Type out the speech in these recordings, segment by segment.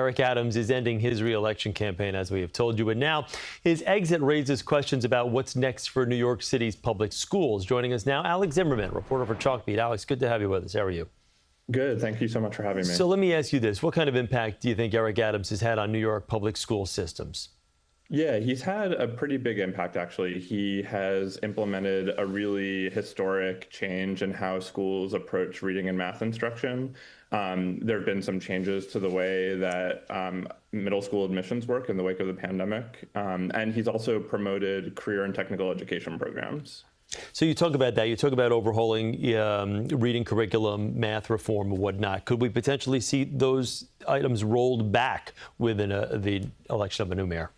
Eric Adams is ending his re-election campaign, as we have told you. And now his exit raises questions about what's next for New York City's public schools. Joining us now, Alex Zimmerman, reporter for Chalkbeat. Alex, good to have you with us. How are you? Good. Thank you so much for having me. So let me ask you this. What kind of impact do you think Eric Adams has had on New York public school systems? Yeah, he's had a pretty big impact, actually. He has implemented a really historic change in how schools approach reading and math instruction. There have been some changes to the way that middle school admissions work in the wake of the pandemic. And he's also promoted career and technical education programs. So you talk about that. You talk about overhauling reading curriculum, math reform, and whatnot. Could we potentially see those items rolled back within the election of a new mayor?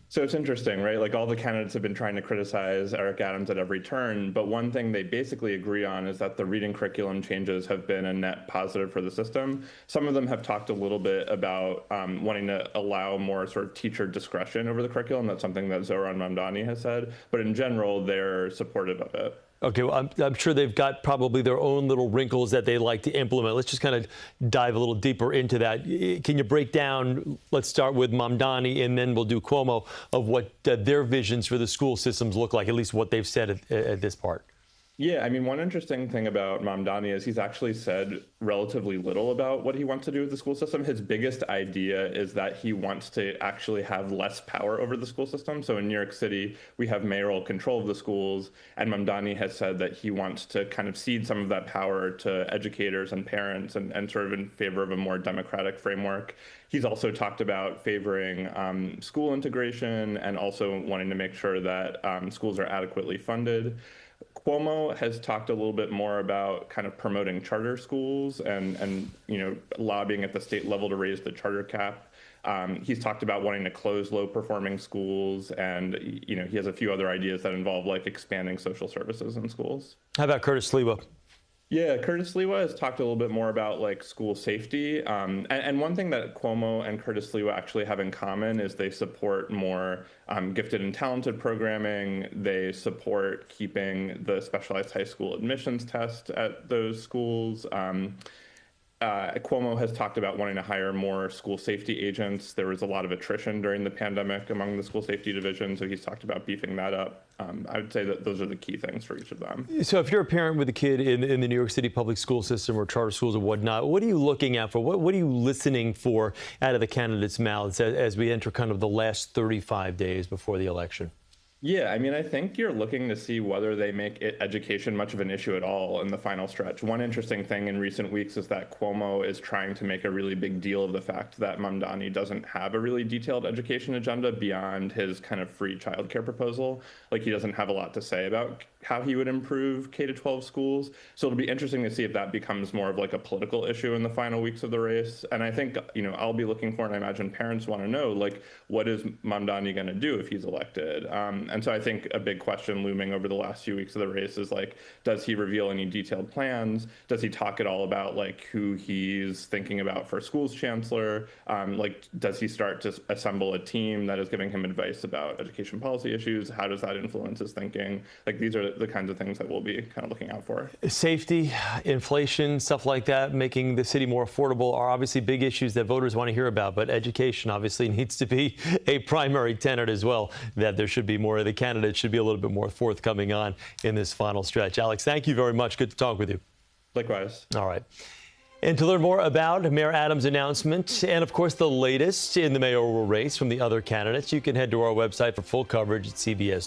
So it's interesting, right? Like, all the candidates have been trying to criticize Eric Adams at every turn, but one thing they basically agree on is that the reading curriculum changes have been a net positive for the system. Some of them have talked a little bit about wanting to allow more sort of teacher discretion over the curriculum. That's something that Zohran Mamdani has said, but in general, they're supportive of it. Okay, well, I'm sure they've got probably their own little wrinkles that they like to implement. Let's just kind of dive a little deeper into that. Can you break down, let's start with Mamdani, and then we'll do Cuomo, of what their visions for the school systems look like, at least what they've said at this part? Yeah, I mean, one interesting thing about Mamdani is he's actually said relatively little about what he wants to do with the school system. His biggest idea is that he wants to actually have less power over the school system. So in New York City, we have mayoral control of the schools, and Mamdani has said that he wants to kind of cede some of that power to educators and parents and sort of in favor of a more democratic framework. He's also talked about favoring school integration and also wanting to make sure that schools are adequately funded. Cuomo has talked a little bit more about kind of promoting charter schools and lobbying at the state level to raise the charter cap. He's talked about wanting to close low-performing schools, and he has a few other ideas that involve like expanding social services in schools. How about Curtis Sliwa? Yeah, Curtis Sliwa has talked a little bit more about like school safety. And one thing that Cuomo and Curtis Sliwa actually have in common is they support more gifted and talented programming. They support keeping the specialized high school admissions test at those schools. Cuomo has talked about wanting to hire more school safety agents. There was a lot of attrition during the pandemic among the school safety division, so he's talked about beefing that up. I would say that those are the key things for each of them. So if you're a parent with a kid in the New York City public school system or charter schools or whatnot, what are you looking out for? What are you listening for out of the candidates' mouths as we enter kind of the last 35 days before the election? Yeah, I mean, I think you're looking to see whether they make education much of an issue at all in the final stretch. One interesting thing in recent weeks is that Cuomo is trying to make a really big deal of the fact that Mamdani doesn't have a really detailed education agenda beyond his kind of free childcare proposal. Like, he doesn't have a lot to say about how he would improve K-12 schools. So it'll be interesting to see if that becomes more of like a political issue in the final weeks of the race. And I think, I'll be looking for, and I imagine parents want to know, like, what is Mamdani going to do if he's elected? And so I think a big question looming over the last few weeks of the race is like, does he reveal any detailed plans? Does he talk at all about like who he's thinking about for schools chancellor? Like, does he start to assemble a team that is giving him advice about education policy issues? How does that influence his thinking? Like, these are the kinds of things that we'll be kind of looking out for. Safety, inflation, stuff like that, making the city more affordable are obviously big issues that voters want to hear about, but education obviously needs to be a primary tenet as well, that there should be more of the candidates should be a little bit more forthcoming on in this final stretch. Alex, thank you very much. Good to talk with you. Likewise. All right. And to learn more about Mayor Adams' announcement and, of course, the latest in the mayoral race from the other candidates, you can head to our website for full coverage at CBS.